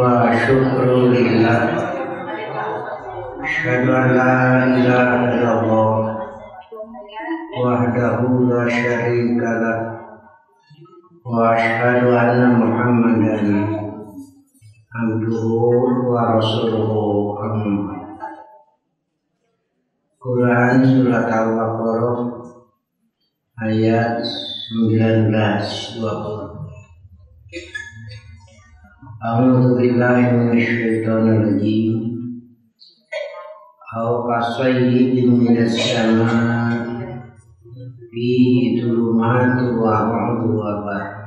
wa syukru lillah asyhadu an la ilaha illallah wahdahu la syarika lah wa asyhadu anna Muhammadan abduhu wa rasuluhu amma. Quran surat Al-Baqarah ayat 19-20. A'udzu billahi minasyaitonir rajim. Aw kasayyibin minas samaa'i fihi dhulumatun wa ra'dun wa barq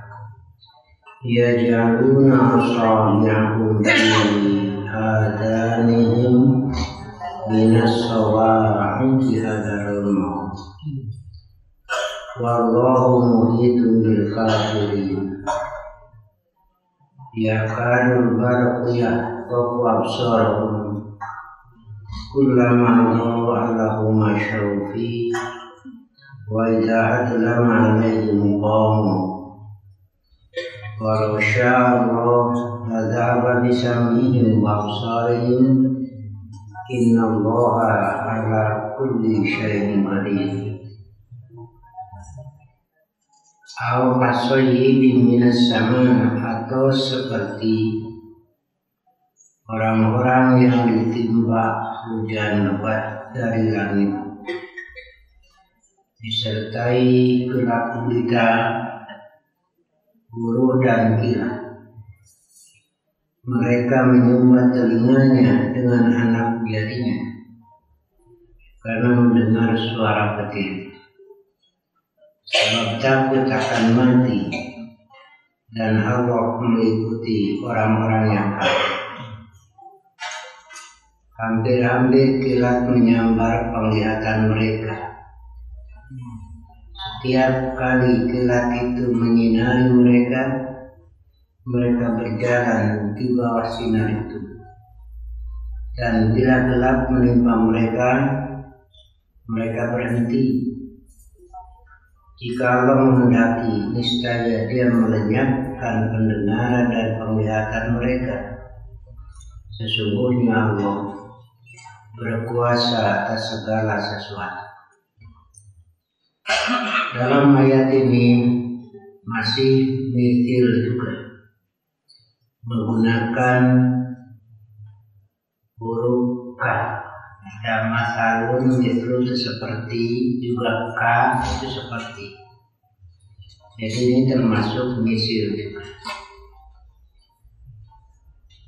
yaj'aluna asabi'ahum fi adhanihim minas sawa'iqi hadarul maut wallahu muhitun bil kafirin. Yakadul barqu yahtafu absarahum kullama adha'a lahum mashaw fihi wa idza adlama alaihim qamu walau syaa Allah ladzaba bisam'ihim wa absarihim innallaha ala kulli syai'in qadir. Aw kasayyibin minas sama, atau seperti orang-orang yang ditimpa hujan lebat dari langit disertai gelap gulita, buruh dan kilat. Mereka menyumbat telinganya dengan anak jarinya karena mendengar suara petir, sebab takut akan mati, dan Allah meliputi orang-orang yang kafir. Hampir-hampir kilat menyambar penglihatan mereka. Setiap kali kilat itu menyinari mereka, mereka berjalan di bawah sinar itu. Dan bila gelap menimpa mereka, mereka berhenti. Jika Allah menghendaki, niscaya Dia melenyapkan pendengaran dan penglihatan mereka. Sesungguhnya Allah berkuasa atas segala sesuatu. Dalam ayat ini masih mithil juga, menggunakan huruf ka. Ada masalun itu seperti, juga ka itu seperti. Jadi ini termasuk misil juga.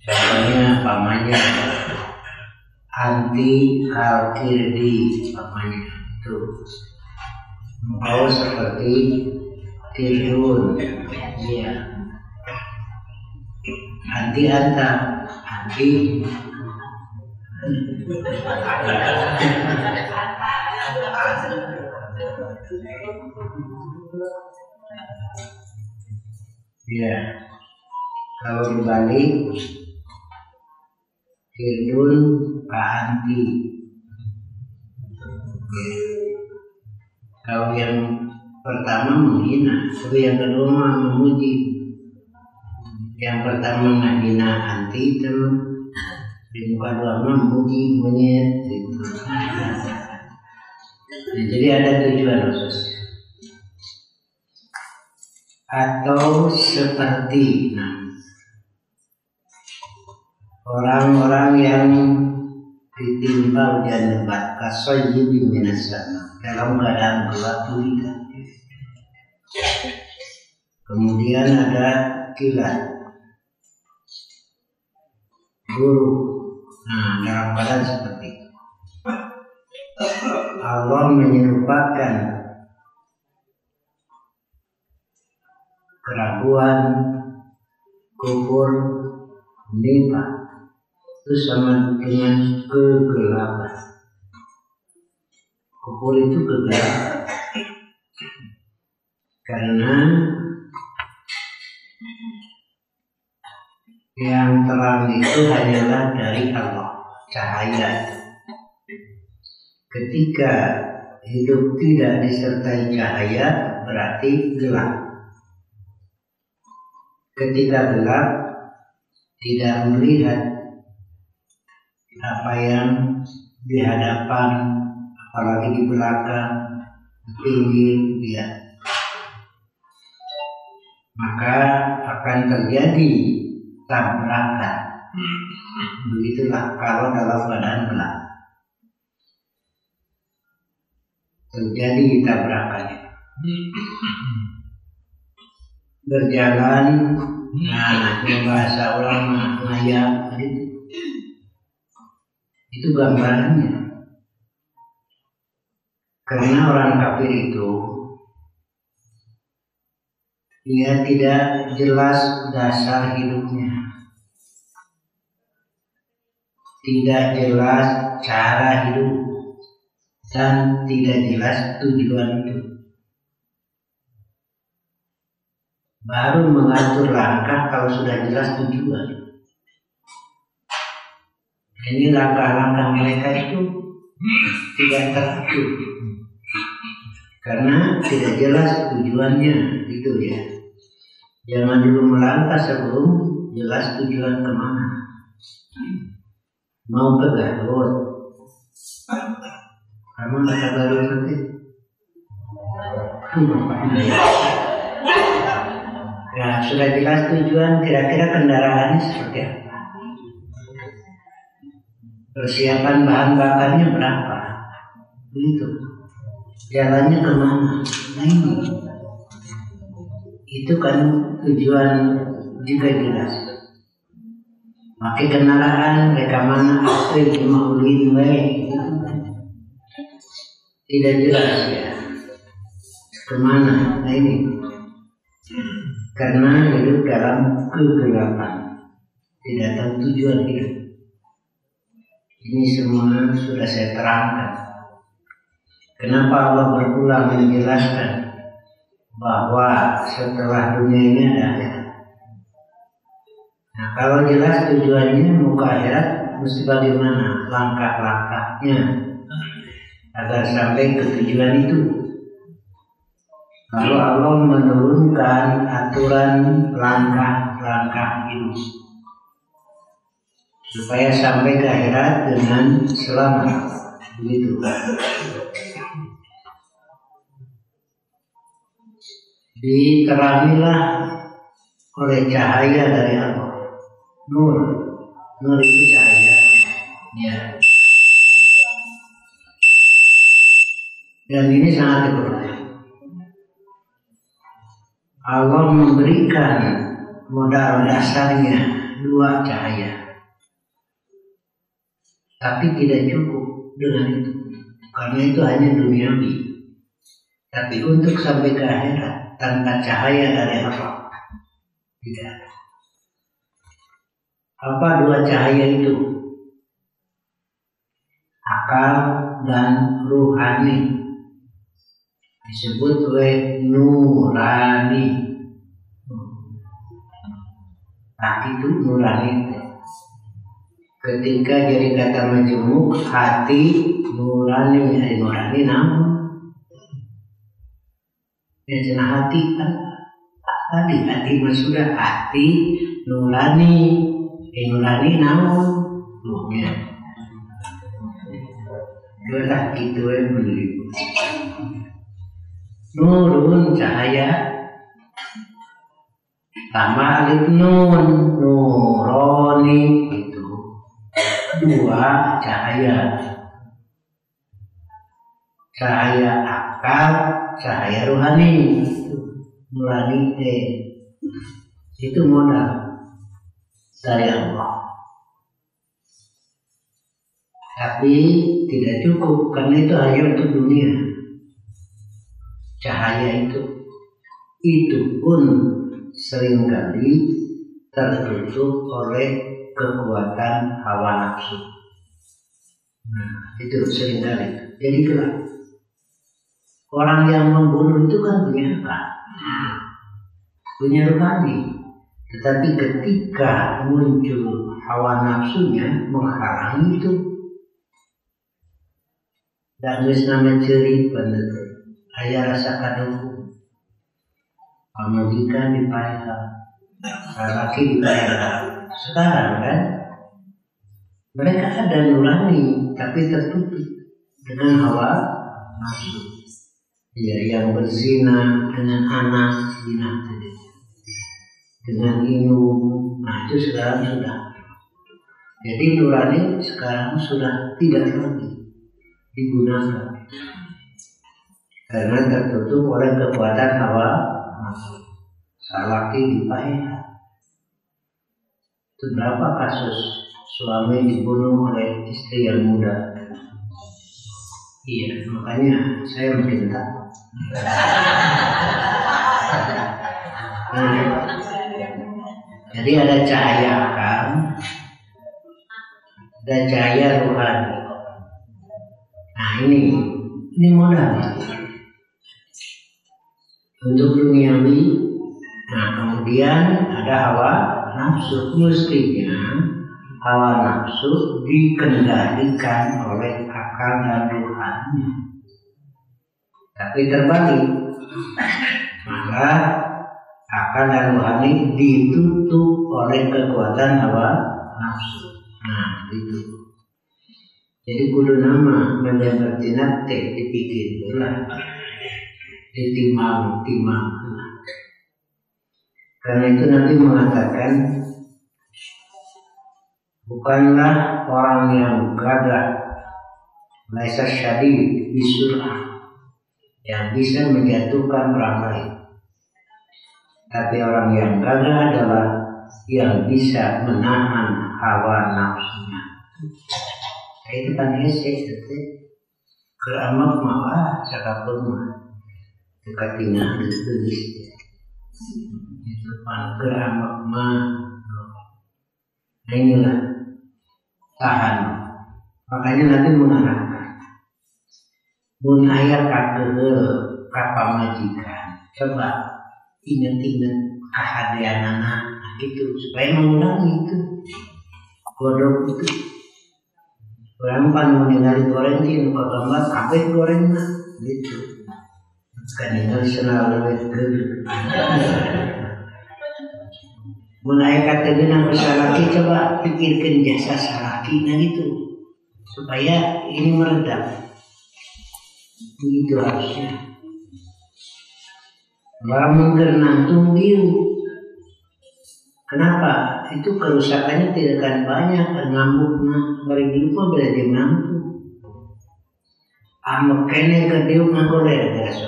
Contohnya pamannya anti al-kirdi, pamannya itu. Engkau seperti tirdun, ya. Anti anta, anti. Ya, kalau dibalik tirdun ka anti. Kalau yang pertama menghina, tapi yang kedua memuji. Yang pertama menghina anti, terus di muka dua memuji monyet gitu. Jadi ada tujuan khusus. Atau seperti orang-orang yang ditimpa hujan lebat kasayyibin minas sama, dalam keadaan gelap gulita. Kemudian ada kilat, buruh. Dalam keadaan seperti itu, Allah menyerupakan keraguan, kufur, nifaq itu sama dengan kegelapan. Kufur itu kegelapan karena yang terang itu hanyalah dari Allah, cahaya. Ketika hidup tidak disertai cahaya, berarti gelap. Ketika gelap tidak melihat apa yang di hadapan, apalagi di belakang, di pinggir dia, maka akan terjadi tabrakan. Begitulah kalau dalam keadaan gelap terjadi tabrakannya. Berjalan, bahasa ulama ngayap itu gambarannya. Karena orang kafir itu dia tidak jelas dasar hidupnya, tidak jelas cara hidup, dan tidak jelas tujuan hidup. Baru mengatur langkah kalau sudah jelas tujuan. Ini langkah-langkah mereka itu tidak teratur karena tidak jelas tujuannya, gitu ya. Jangan dulu melangkah sebelum jelas tujuan kemana. Mau ke Garut, kamu nggak ke Garut nanti? Ya sudah jelas tujuan, kira-kira kendaraannya seperti apa? Persiapan bahan bakarnya berapa? Begitu. Jalannya kemana? Nah ini. Itu kan tujuan juga jelas. Pakai kendaraan, mereka mana asli cuma ulin baik. Tidak jelas ya. Kemana? Nah ini. Karena hidup dalam kegelapan, tidak tahu tujuan hidup. Ini semua sudah saya terangkan. Kenapa Allah berulang menjelaskan bahwa setelah dunia ini ada akhirat. Nah, kalau jelas tujuannya mau ke akhirat, mesti bagaimana langkah-langkahnya agar sampai ke tujuan itu. Lalu Allah menurunkan aturan langkah-langkah hidup supaya sampai ke akhirat dengan selamat. Begitu. Diterangilah oleh cahaya dari Allah. Nur itu cahaya. Ya. Dan ini sangat diperlukan. Allah memberikan modal dasarnya 2 cahaya, tapi tidak cukup dengan itu, karena itu hanya duniawi. Tapi untuk sampai ke akhirat tanpa cahaya dari Allah tidak ada. Apa 2 cahaya itu? Akal dan ruhani. Disebut oleh nurani. Hati itu nurani. Ketika jadi kata majemuk, hati nurani, nurani namun ya jenah hati kan tadi hati sudah hati nurani, nurani namun luhnya. Belah gitu beli. Nurun cahaya, tambah alif nun, nuroni itu 2 cahaya. Cahaya akal, cahaya rohani. Nurani itu modal dari Allah. Tapi tidak cukup karena itu hanya untuk dunia. Cahaya itu pun seringkali tertutup oleh kekuatan hawa nafsu. Nah, itu seringkali jadi gelap. Orang yang membunuh itu kan punya apa? Punya rohani. Tetapi ketika muncul hawa nafsunya menghalangi itu, dan wis nama ceri bener. Ayah rasa kaduku, pamajikan dibayar, laki dibayar, sekarang kan mereka ada nurani tapi tertutup dengan hawa nafsu. Ya, yang berzina dengan anak zina tadi, dengan minum, nah itu sekarang sudah. Jadi nurani sekarang sudah tidak lagi digunakan karena tertutup oleh kekuatan hawa nafsu. Salaki dipaeha. Itu berapa kasus suami dibunuh oleh istri yang muda? Iya, makanya saya makin takut. Jadi ada cahaya akal, ada cahaya rohani. Nah ini modal untuk duniawi. Nah kemudian ada hawa nafsu. Mestinya hawa nafsu dikendalikan oleh akal dan rohani. Tapi terbalik, malah akal dan rohani ditutup oleh kekuatan hawa nafsu. Nah itu. Jadi kudu nama mendengar tinate dipikir lah, ditimang. Karena itu nanti mengatakan bukanlah orang yang gagah, laisa syadid bisur'ah, yang bisa menjatuhkan orang lain. Tapi orang yang gagah adalah yang bisa menahan hawa nafsunya. Itu kan hese, keramak malah sakapun mah dekatina gelis. Itu kan keramak mah. Nah inilah tahan. Makanya nanti mengarahkan. Mun aya kakeul ka pamajikan, coba ingat-ingat kahadeanana gitu supaya mengurangi itu godok itu. Orang pan ningali goreng sih nuka gambar kabeh gorengna gitu. Kan ningali senal leuwih geuh. Mun aya kategeunang salaki coba pikirkeun jasa salakina gitu supaya ini meredah. Begitu harusnya. Lamun nantung diu. Kenapa? Itu kerusakannya tidak akan banyak. Ngambukna bari diu mah beda jeung nantung. Amek kene ke diu ngagoler biasa.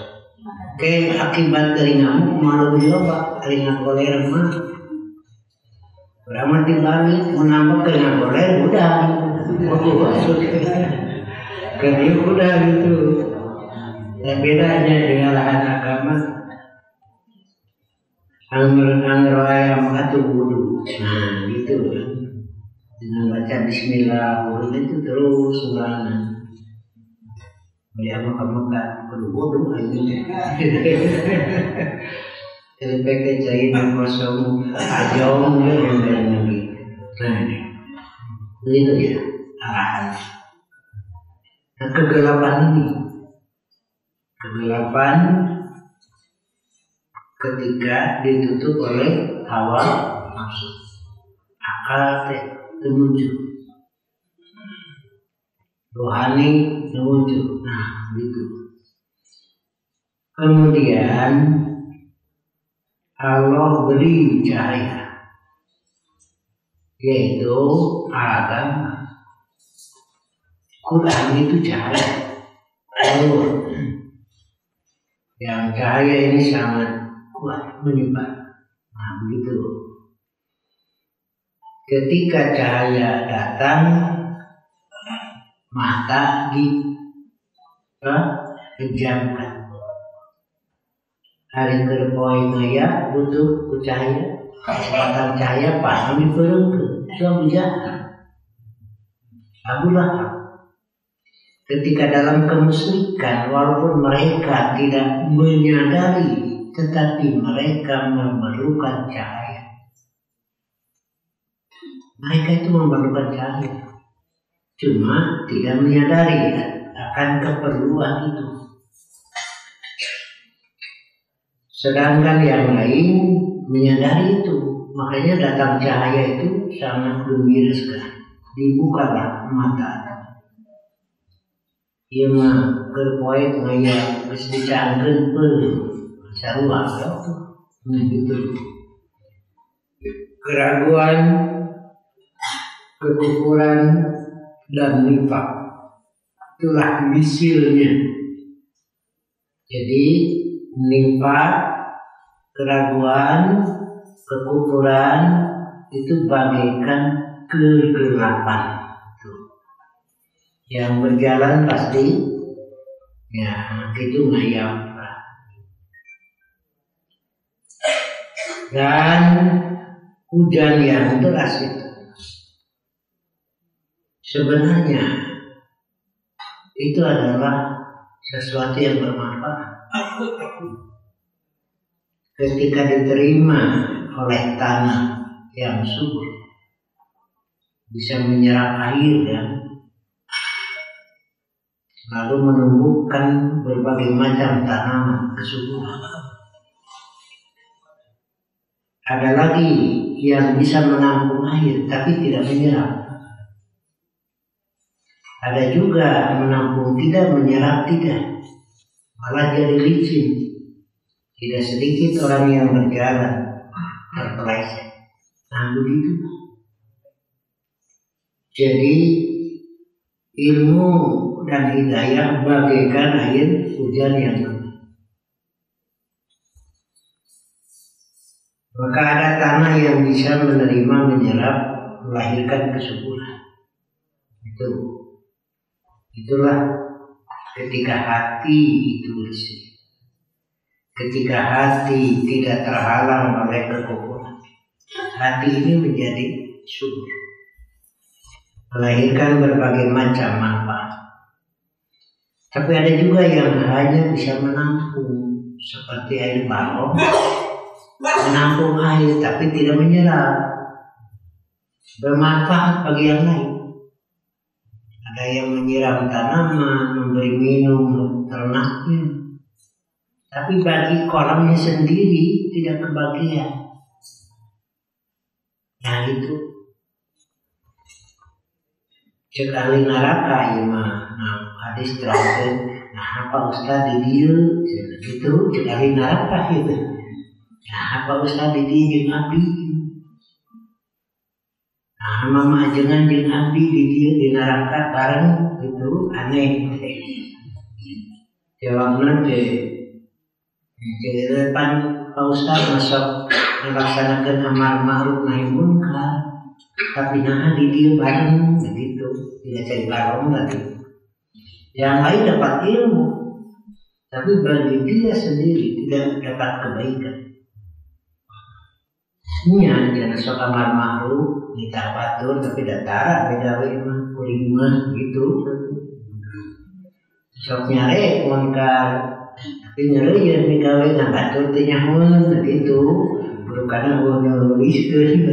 Ke akibat dari ngamuk malah lebih loba ari ngagoler mah. Urang mah dibalik menambah ke ngagoler udah. Ke diu udah gitu. Dan bedanya dengan lahan agama, angger aya mengatu wudu. Nah, gitu kan. Dengan baca bismillah, wudu itu terus ulangan. Dia Mekah kudu wudu aja. Jadi pakai cairan kosong ajong yang lagi. Nah, begitu ya arahan. Nah, kegelapan ketika ditutup oleh hawa nafsu, akal terwujud, rohani terwujud. Nah, gitu. Kemudian Allah beri cahaya, yaitu agama. Quran itu cahaya. Yang cahaya ini sangat kuat menyebar. Nah begitu. Ketika cahaya datang, mata dipejamkan. Hari kerpoe ngaya butuh cahaya. Kesempatan cahaya pas dipeureukeun. Coba bujahan. Abu Lahab. Ketika dalam kemusyrikan, walaupun mereka tidak menyadari, tetapi mereka memerlukan cahaya. Mereka itu memerlukan cahaya, cuma tidak menyadari akan keperluan itu. Sedangkan yang lain menyadari itu, makanya datang cahaya itu sangat gembira sekali. Dibukalah mata. Ia mah berpoet ngaya geus dicangkeun sarua begitu. Keraguan, kekufuran dan nifaq itulah misilnya. Jadi nifaq, keraguan, kekufuran itu bagaikan kegelapan. Yang berjalan pasti ya itu ngayap. Dan hujan yang deras itu sebenarnya itu adalah sesuatu yang bermanfaat ketika diterima oleh tanah yang subur, bisa menyerap air dan lalu menumbuhkan berbagai macam tanaman kesuburan. Ada lagi yang bisa menampung air tapi tidak menyerap. Ada juga menampung tidak, menyerap tidak, malah jadi licin. Tidak sedikit orang yang berjalan terpeleset. Nah begitu. Jadi ilmu dan hidayah bagaikan air hujan yang turun. Maka ada tanah yang bisa menerima, menyerap, melahirkan kesuburan. Itulah ketika hati itu bersih. Ketika hati tidak terhalang oleh kekufuran, hati ini menjadi subur, melahirkan berbagai macam manfaat. Tapi ada juga yang hanya bisa menampung, seperti air balon, menampung air tapi tidak menyerap, bermanfaat bagi yang lain. Ada yang menyiram tanaman, memberi minum ternaknya, tapi bagi kolamnya sendiri tidak kebagian. Nah itu sekali neraka ya mah. Nah hadis terakhir, nah apa Ustaz di dia gitu sekali neraka gitu. Nah apa Ustaz di dia jeung abdi. Nah mama jangan jeung abdi di dia di neraka bareng gitu aneh. Jawabna teh jadi depan Pak Ustaz masuk melaksanakan amar ma'ruf nahi munkar, tapi nah di dia bareng begitu, tidak cari bareng lagi. Yang lain dapat ilmu, tapi bagi dia sendiri tidak dapat kebaikan. Jangan sok amar ma'ruf, minta batur tapi datara beda mah kulimah gitu. Sok nyare munkar tapi nyeri ya digawe ngatur teh nyamun gitu karena gua nuliskeun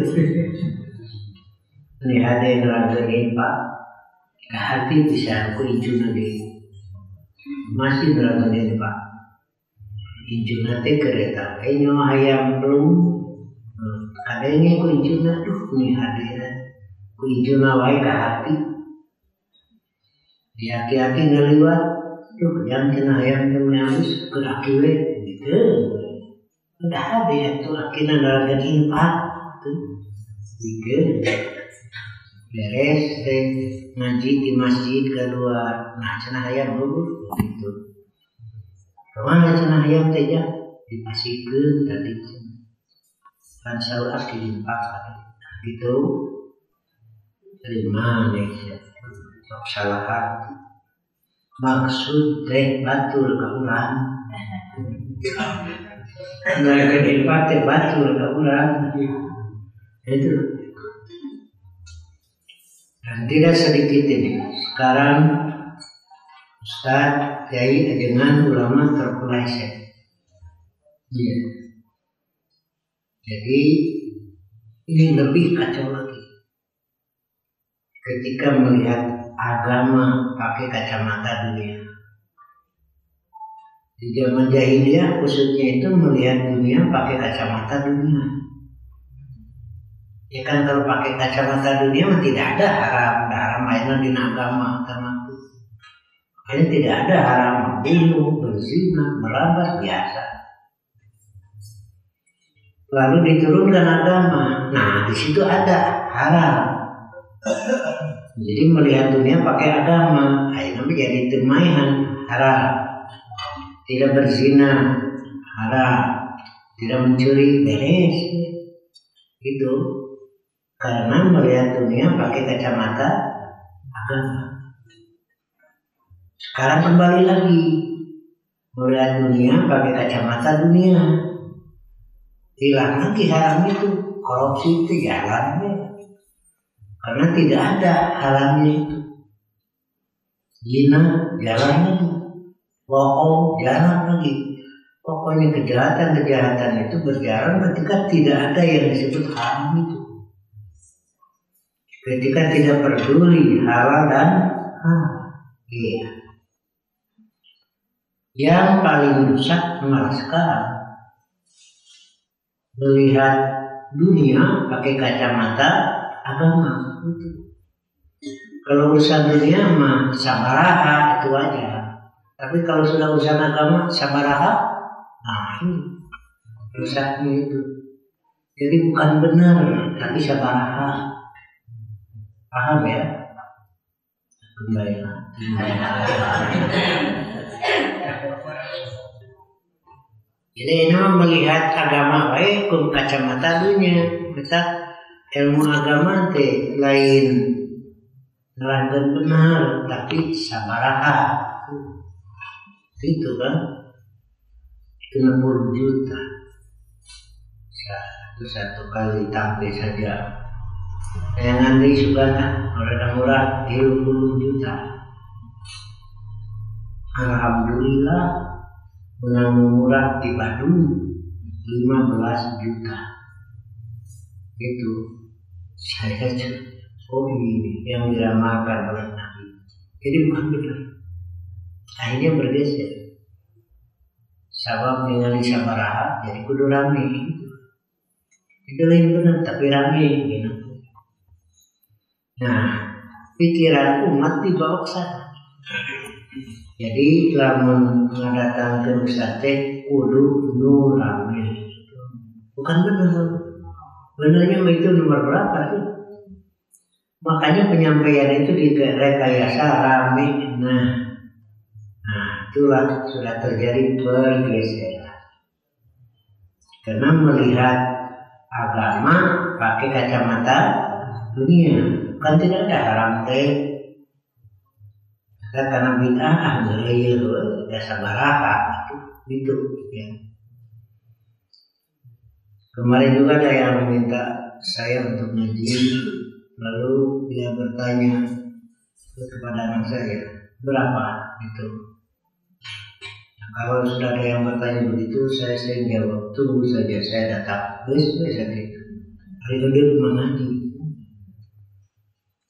ini hade nerangkeun Pak ka hati bisa ku injuna deui masih nerangkeun Pak injuna teh kereta nyo hayam belum kadenge ku injuna tuh ini hade ku injuna wae ka hati diaki-aki ngaliwat tuh yang kena ayam terus kerakiwe gitu, udah ada ya tuh akhirnya narakan infak tuh, gitu, beres deh ngaji di masjid kedua, nah cenah ayam dulu gitu, kemana cenah ayam teh dipasihkeun tadi, kan sahur akhir infak gitu, terima nih, sok salah hati. Maksud teh batul ka urang. Nah kedilpat teh batul ka urang. Itu. Dan tidak sedikit ini. Sekarang Ustaz, Kiai, ajengan ulama terpeleset. Iya. Jadi ini lebih kacau lagi. Ketika melihat agama pakai kacamata dunia. Di zaman jahiliyah khususnya itu melihat dunia pakai kacamata dunia. Ya kan kalau pakai kacamata dunia tidak ada haram mainan di agama sama itu. Makanya tidak ada haram membunuh, berzina, merampas biasa. Lalu diturunkan agama. Nah di situ ada haram. Jadi melihat dunia pakai agama, akhirnya menjadi temaihan haram. Tidak berzina haram, tidak mencuri beres. Itu karena melihat dunia pakai kacamata agama. Sekarang kembali lagi melihat dunia pakai kacamata dunia. Hilang lagi haram itu, korupsi itu jalannya. Karena tidak ada haramnya itu. Zina jalannya itu. Bohong jalan lagi. Pokoknya kejahatan-kejahatan itu berjalan ketika tidak ada yang disebut haram itu. Ketika tidak peduli halal dan haram. Iya. Yang paling rusak malah sekarang melihat dunia pakai kacamata agama. Kalau urusan dunia mah sabaraha itu aja. Tapi kalau sudah urusan agama sabaraha, nah ini rusaknya itu. Jadi bukan benar, tapi sabaraha. Paham ya? Kembali. Jadi ini melihat agama baik kum kacamata dunia. Kita ilmu agama teh lain nerangkeun benar, tapi sabaraha. Itu kan 60 juta satu kali tampil saja. Yang nanti sudah murah 30 juta. Alhamdulillah menang murah di Bandung 15 juta. Itu saya ini yang diramalkan oleh Nabi. Jadi bukan benar. Akhirnya bergeser. Sabab dengan sabaraha jadi kudu rame gitu. Itu lain benar tapi rame gitu. Nah, pikiran umat dibawa ke sana. Jadi lamun mendatangkan ustaz teh kudu nu rame. Bukan benar. Benarnya itu nomor berapa sih? Makanya penyampaian itu direkayasa rame. Nah, itulah sudah terjadi pergeseran. Karena melihat agama pakai kacamata dunia, kan tidak ada haram teh. Karena bid'ah ngeureuyeuh da sabaraha itu ya. Kemarin juga ada yang minta saya untuk ngaji, lalu dia bertanya kepada anak saya berapa itu. Kalau sudah ada yang bertanya begitu, saya jawab tunggu saja, saya datang. Besok gitu. Hari kedua mengaji.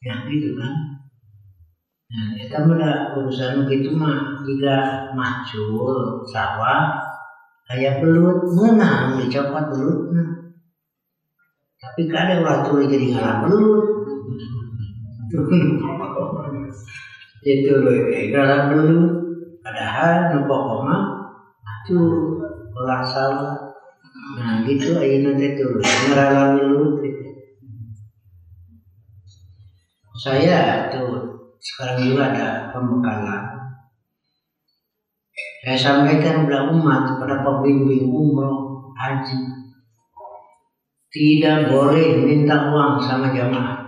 Ya gitu kan. Nah, kita pada urusan begitu mah jika macul sawah kayak belut menang dicopot belutnya. Tapi kadang waktu jadi ngalah belut. Itu loh, ngalah belut. Padahal nopok mah itu olah sawah. Nah gitu aja nanti tuh ngeralah belut gitu. Saya tuh sekarang juga ada pembekalan. Saya sampaikan kepada umat, kepada pembimbing umroh, haji, tidak boleh minta uang sama jamaah.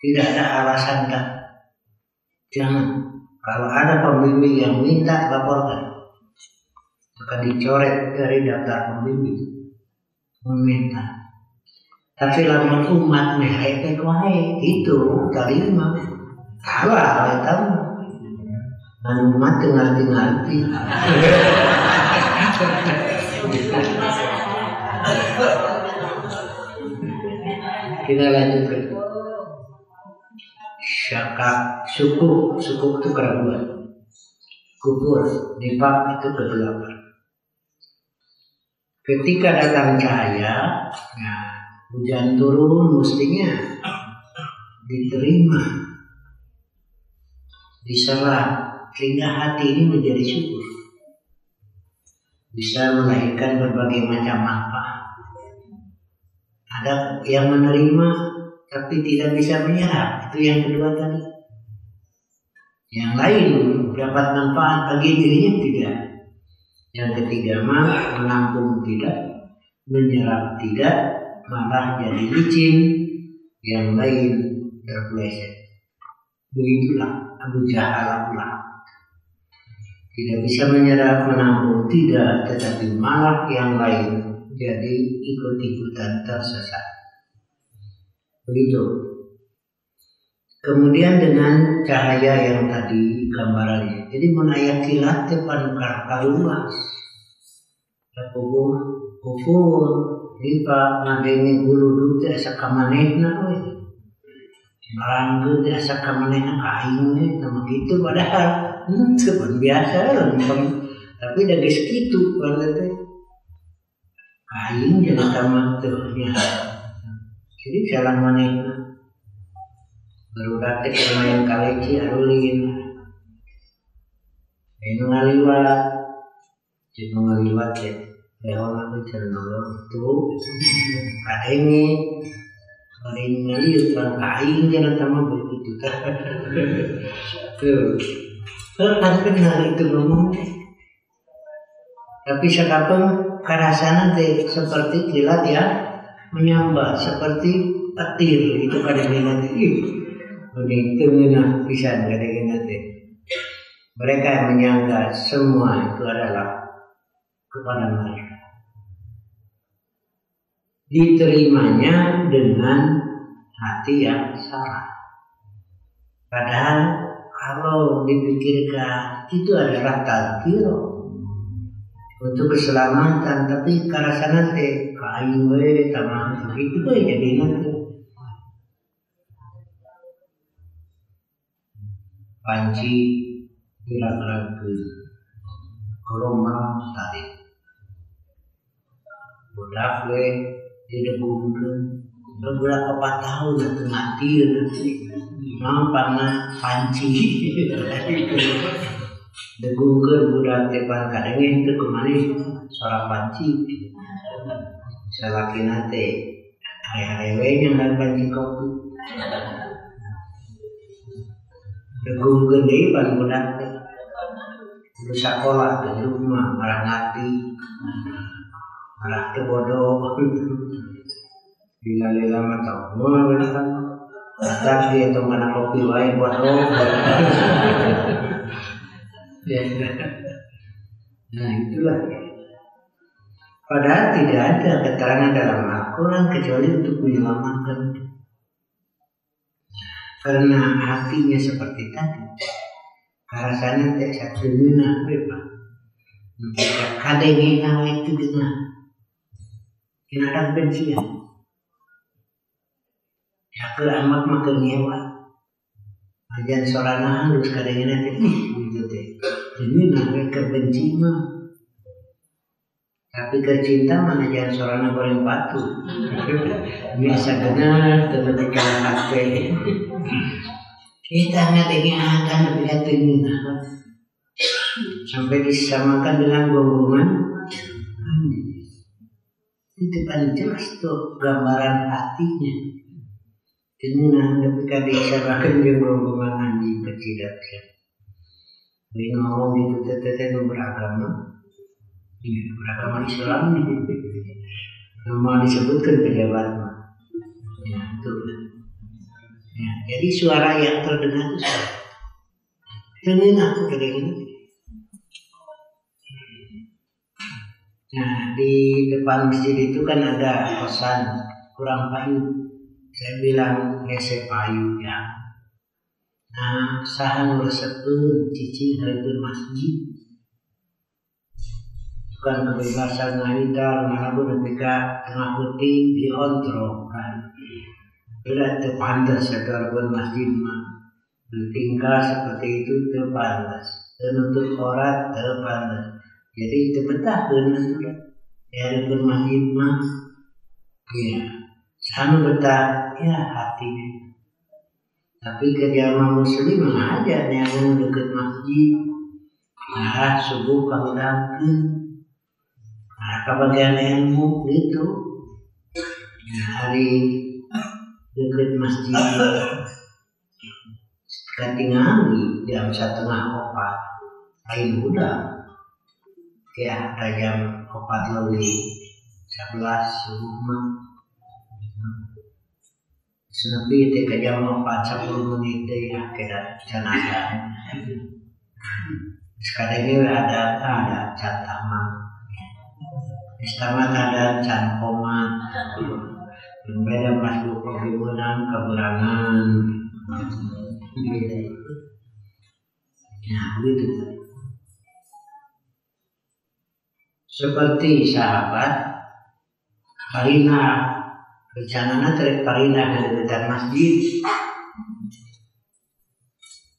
Tidak ada alasan tak. Jangan. Kalau ada pembimbing yang minta, laporkan. Akan dicoret dari daftar pembimbing. Meminta. Tapi lamun umat mehek wae itu terima. Halal tahu. Dan umat ngerti-ngerti. Kita lanjutkan. Syakak suku itu keraguan. kubur, nifaq itu kegelapan. Ketika datang cahaya, nah, hujan turun mestinya diterima, diserap, sehingga hati ini menjadi syukur, bisa melahirkan berbagai macam manfaat. Ada yang menerima tapi tidak bisa menyerap, itu yang kedua tadi. Yang lain dapat manfaat bagi dirinya tidak. Yang ketiga mah menampung tidak, menyerap tidak, malah jadi licin, yang lain terpeleset. Begitulah Abu Jahal pula. Tidak bisa menyerap, menampung tidak, tetapi malah yang lain jadi ikut-ikutan tersesat. Begitu. Kemudian dengan cahaya yang tadi gambarannya, jadi menayat kilat depan karuas, kufur, lipa ngadenge bulu dute asa kamanehna, maranggeun asa kamanehna kain, sama gitu padahal seperti biasa lempeng, tapi dah geus kitu pada teh kain jangan sama tuhnya, jadi jalan manehna. Baru datik main kaleci arulin, ngaliwat, jadi ngaliwat ya, lewat aku cerita itu, kadangnya, ngaliwat kain jangan sama begitu, tuh, kan benar itu ngomong, tapi sekarang kerasanan seperti kilat ya, menyambar seperti petir itu kadang-kadang nanti. Begitu bisa kadang-kadang nanti. Mereka yang menyangka semua itu adalah kepada mereka. Diterimanya dengan hati yang salah. Padahal kalau dipikirkan itu adalah tazkir untuk keselamatan, tapi karasana teh kayu sama itu jadi nanti. Panci dilakukan gelombang tarik budak we didegungkeun beberapa tahun atau mati nanti mau panah panci degungkeun budak depan kadangnya itu kemana suara panci salaki nate hari-hari yang panci kopi degung gede pan budak teh di sekolah di rumah marah ngati marah teh bodoh bila mah tau mau kan datang dia tuh mana kopi wae bodoh nah itulah padahal tidak ada keterangan dalam Al-Quran kecuali untuk menyelamatkan. Karena hatinya seperti tadi, rasanya tidak satu guna berapa? Kadang yang itu guna, kita ada bencian. Ya keramat makan nyewa, ajan sorana harus kadang nanti itu deh. Ini namanya kebencian mah. Tapi kecinta mana jangan sorana goreng batu. Biasa benar ketika hati. Kita ngadengin akan lebih hati sampai disamakan dengan gonggongan. Itu kan jelas tuh gambaran hatinya. Dengan ketika disamakan dengan gonggongan anjing kecil dan ini ngomong itu teteh beragama. Ya, beragama Islam nama disebutkan pejabat ya itu ya, jadi suara yang terdengar itu dengan aku kadang-kadang nah di depan masjid itu kan ada kosan kurang payu saya bilang hese payu ya nah sahan resepun cici dari masjid bukan kebebasan ngahidar maupun ketika tengah putih diontrol kan tidak terpantas sekarang masjid mah bertingkah seperti itu terpantas menutup aurat terpandang. Jadi itu betah benar sudah. Dari bermasjid mah, ya, sama betah ya hati. Tapi kerjaan muslim aja yang dekat masjid. Nah, subuh kalau datang, nah kebagian ilmu itu, nah, hari dekat masjid. Ketinggalan jam 3:30 lain udah kayak ada jam 4 lebih 11 subuh mah senepi teh ke jam 4 10 menit deh ya kira jenazah sekarang ini ada catama istamat ada can koma berbeda masuk kebimunan keberangan nah begitu seperti sahabat Parina rencananya tarik Parina dari dekat masjid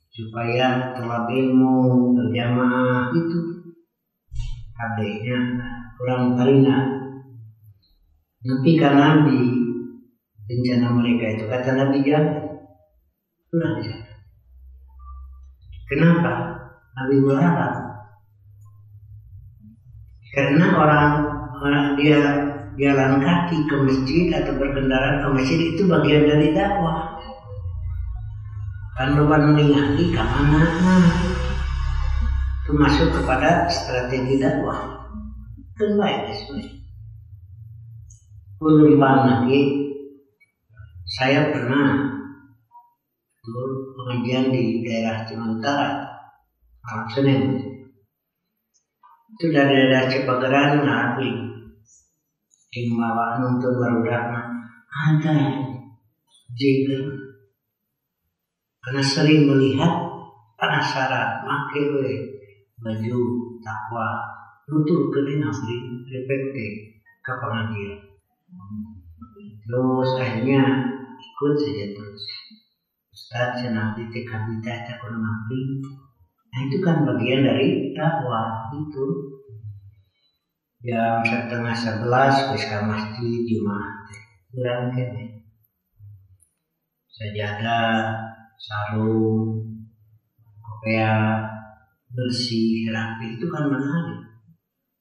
supaya telah ilmu berjamaah itu adanya kurang Parina tapi karena Nabi rencana mereka itu kata Nabi jangan sudah bisa. Kenapa? Nabi berharap karena orang dia jalan kaki ke masjid atau berkendaraan ke masjid itu bagian dari dakwah. Kan lupa meninggali ke mana itu masuk kepada strategi dakwah. Itu baik sebenarnya. Penumpang lagi, saya pernah pengajian di daerah Cimentara, Malam Senin. Itu dari daerah Cipageran Narwi, Himbawaan untuk barudak ada jika karena sering melihat penasaran, pakai baju takwa, tutur ke dinasri, reflektif ke pengajian. Terus akhirnya ikut saja terus. Ustaz senang ditekap kita kurang ngabri. Nah itu kan bagian dari dakwah itu. Jam 10:30 ke masjid Jumat. Kurang kene. Sajadah, sarung, kopea bersih, rapi itu kan menarik.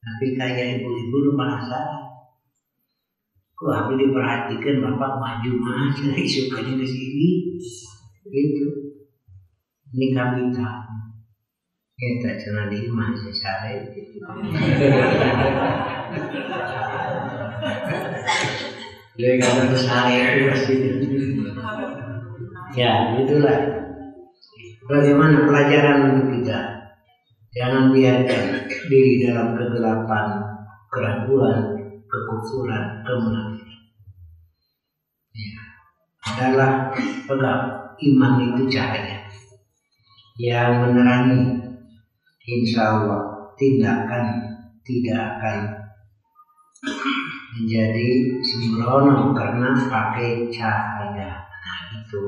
Tapi kayak ibu-ibu lu penasaran. Kok aku diperhatikan bapak maju aja sukanya ke sini. Gitu. Ini kami tahu. Kita cina di masih sare. Jadi kalau sare itu masih. Ya, itulah. Bagaimana pelajaran untuk kita? Jangan biarkan diri dalam kegelapan, keraguan, kekufuran, kemunafikan. Ya, adalah pegang. Iman itu cahaya yang menerangi. Insya Allah tindakan tidak akan menjadi sembrono karena pakai cahaya. Nah itu.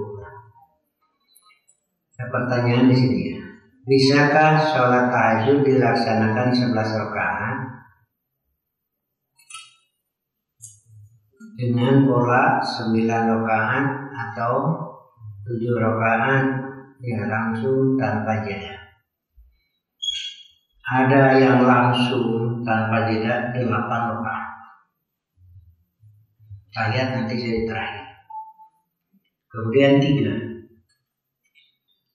Ada pertanyaan di sini ya. Bisakah sholat tahajud dilaksanakan 11 rakaat dengan pola 9 rakaat atau 7 rakaat ya langsung tanpa jeda. Ada yang langsung tanpa jeda 8 rakaat. Lihat nanti jadi terakhir. Kemudian 3.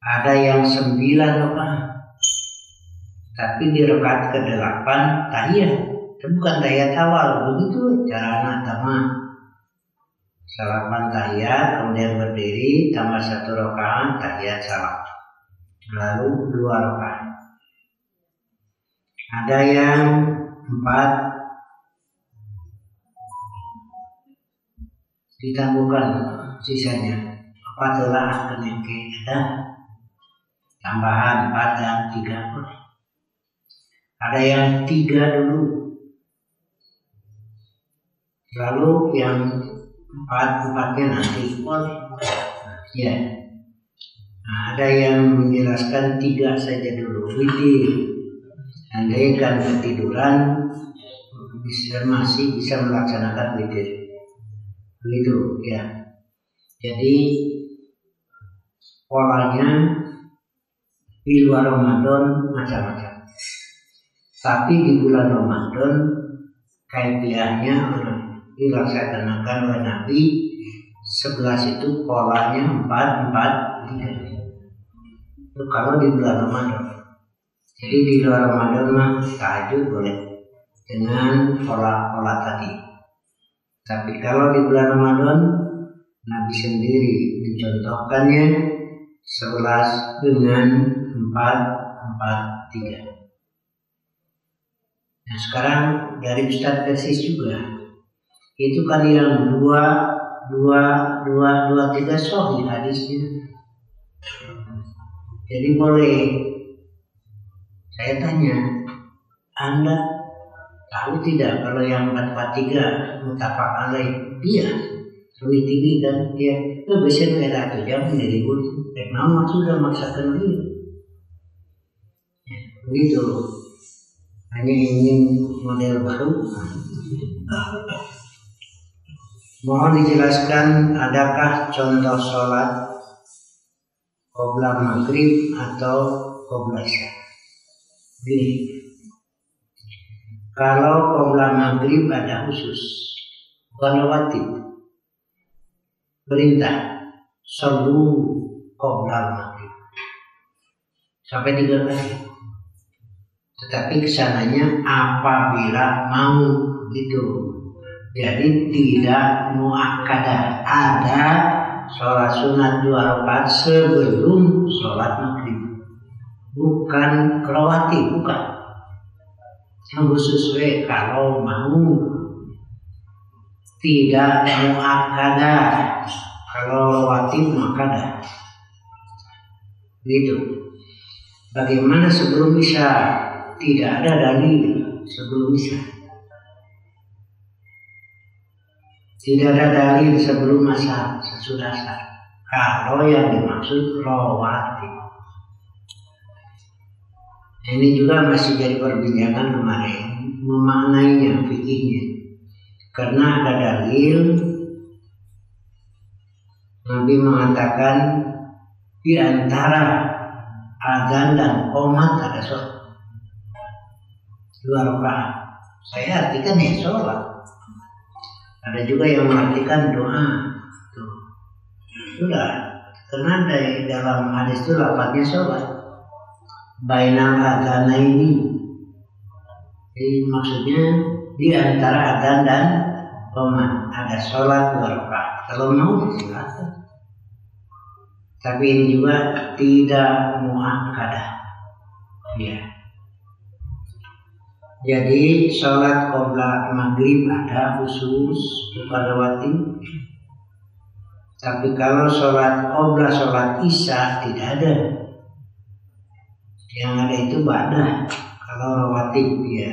Ada yang 9 rakaat. Tapi di rakaat ke-8 tahiyat. Itu bukan tahiyat awal, begitu cara tamah. Salaman tahiyat, kemudian berdiri, tambah 1 rakaat, tahiyat salam. Lalu 2 rakaat. Ada yang 4 ditambahkan sisanya. 4 telah kenengke ada tambahan 4 dan 3 boleh. Ada yang 3 dulu. Lalu yang 4-4-nya nanti boleh. Ya. Nah, ada yang menjelaskan 3 saja dulu, witir. Andaikan ketiduran masih bisa melaksanakan witir, begitu ya. Jadi polanya di luar Ramadan macam-macam, tapi di bulan Ramadan kaifiahnya dilaksanakan oleh Nabi 11 itu polanya 4-4-3. Itu kalau di bulan Ramadan. Jadi di luar Ramadan mah tahajud boleh dengan pola-pola tadi. Tapi kalau di bulan Ramadan Nabi sendiri mencontohkannya 11 dengan 4-4-3. Nah sekarang dari Ustaz Persis juga itu kan yang 2-2-2-2-3 sahih hadisnya. Jadi boleh. Saya tanya, Anda tahu tidak kalau yang 4-4-3 mutafaq alaih dia lebih tinggi kan dia bisa era 1 jam menjadi guru. Memang sudah maksakan dia. Ya, begitu. Hanya ingin model baru. Mohon dijelaskan adakah contoh sholat qobla maghrib atau qobla isya? Gini, kalau qobla maghrib ada khusus, bukan wajib. Perintah, shollu qobla maghrib sampai 3 kali. Tetapi kesananya apabila mau gitu. Jadi tidak muakkadah, ada sholat sunat 2 rakaat sebelum sholat maghrib. Bukan rawatib, bukan. Yang khusus kalau mau. Tidak muakkadah. Kalau rawatib muakkadah. Gitu. Bagaimana sebelum isya? Tidak ada dalil sebelum isya. Tidak ada dalil sebelum asar, sesudah asar. Kalau yang dimaksud rawatib. Ini juga masih jadi perbincangan kemarin memaknainya, fikihnya. Karena ada dalil Nabi mengatakan di antara azan dan qomat ada sholat 2 rakaat. Saya artikan ya sholat. Ada juga yang mengartikan doa. Tuh. Sudah. Karena dari dalam hadis itu lafadznya sholat. Bainal adzana ini. Jadi maksudnya di antara adzan dan qomat ada sholat 2 rakaat. Kalau mau silakan. Tapi ini juga tidak muakkadah. Ya. Jadi sholat qobla maghrib ada khusus bukan rawatib. Tapi kalau sholat qobla sholat isya tidak ada. Yang ada itu ba'dah kalau rawatib ya.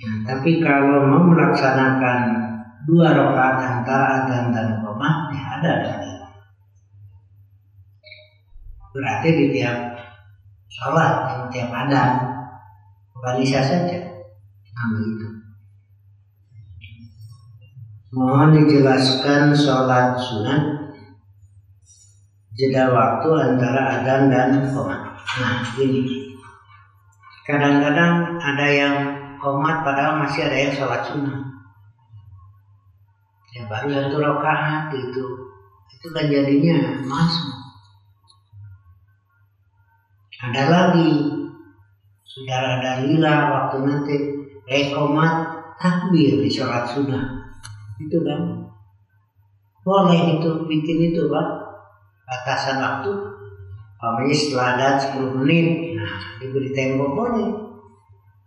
Nah, tapi kalau mau melaksanakan 2 rakaat antara adzan dan qomat ya ada dalil. Berarti di tiap sholat, di tiap adzan bukan isya saja. Nah begitu. Mohon dijelaskan sholat sunat jeda waktu antara adzan dan qomat. Nah ini kadang-kadang ada yang qomat padahal masih ada yang sholat sunat. Ya baru 1 rakaat itu kan jadinya masuk. Ada lagi sudah ada lila waktu nanti qomat takbir di sholat sunat itu kan boleh itu bikin itu Pak batasan waktu. Pokoknya setelah ada 10 menit, nah diberi tempo boleh.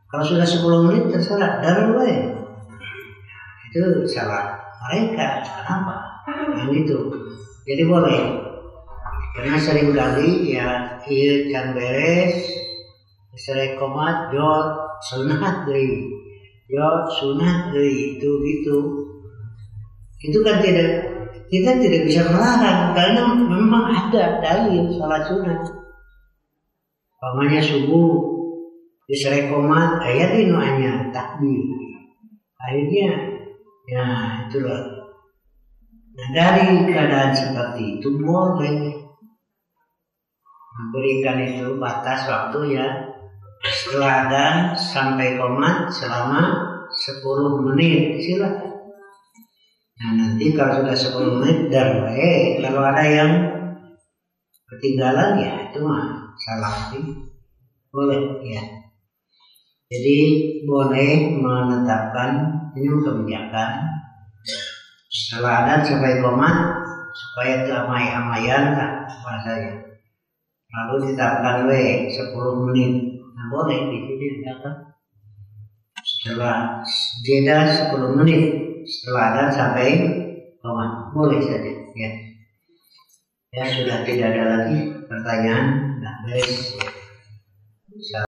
Kalau sudah 10 menit terserah, darah boleh. Itu salah mereka, kenapa? Yang itu, jadi boleh. Karena sering kali ya kan beres, serai komat, jod sunat deh, itu gitu. Itu kan tidak kita tidak bisa melarang karena memang ada dalil salat sunat. Pamannya subuh diserai komat ayat ini hanya takbir. Akhirnya ya itulah. Nah, dari keadaan seperti itu boleh memberikan itu batas waktu ya setelah adzan sampai qomat selama 10 menit silakan. Nah nanti kalau sudah 10 menit kalau ada yang ketinggalan ya itu mah salah boleh ya. Jadi boleh menetapkan ini kebijakan setelah adzan sampai qomat supaya amai-amaian lah bahasanya. Lalu ditetapkan 10 menit. Nah boleh di sini ditetapkan setelah jeda 10 menit setelah adzan sampai qomat boleh saja ya. Ya sudah tidak ada lagi pertanyaan. Nah, beres.